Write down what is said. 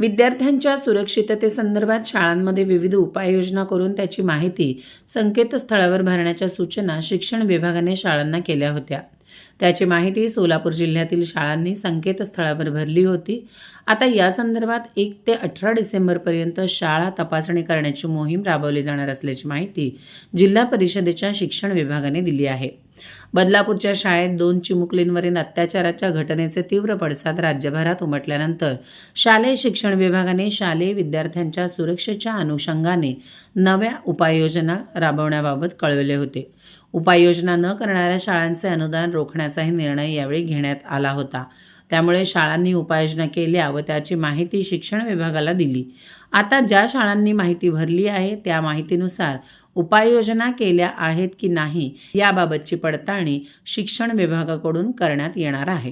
विद्यार्थ्यांच्या सुरक्षिततेसंदर्भात शाळांमध्ये विविध उपाययोजना करून त्याची माहिती संकेतस्थळावर भरण्याच्या सूचना शिक्षण विभागाने शाळांना केल्या होत्या। त्याची माहिती सोलापूर जिल्ह्यातील शाळांनी संकेतस्थळावर भरली होती। आता या संदर्भात 1 ते 18 डिसेंबरपर्यंत शाळा तपासणी करण्याची मोहीम राबवली जाणार असल्याची माहिती जिल्हा परिषदेच्या शिक्षण विभागाने दिली आहे। बदलापूरच्या शाळेत 2 चिमुकलींवरील अत्याचाराच्या घटनेचे तीव्र पडसाद राज्यभरात उमटल्यानंतर शालेय शिक्षण विभागाने शालेय विद्यार्थ्यांच्या सुरक्षेच्या अनुषंगाने नव्या उपाययोजना राबवण्याबाबत कळवले होते। उपाययोजना न करणाऱ्या शाळांचे अनुदान रोखण्याचाही निर्णय यावेळी घेण्यात आला होता। त्यामुळे शाळांनी उपाययोजना केल्या व त्याची माहिती शिक्षण विभागाला दिली। आता ज्या शाळांनी माहिती भरली आहे त्या माहितीनुसार उपाययोजना केल्या आहेत की नाही याबाबतची पडताळणी शिक्षण विभागाकडून करण्यात येणार आहे।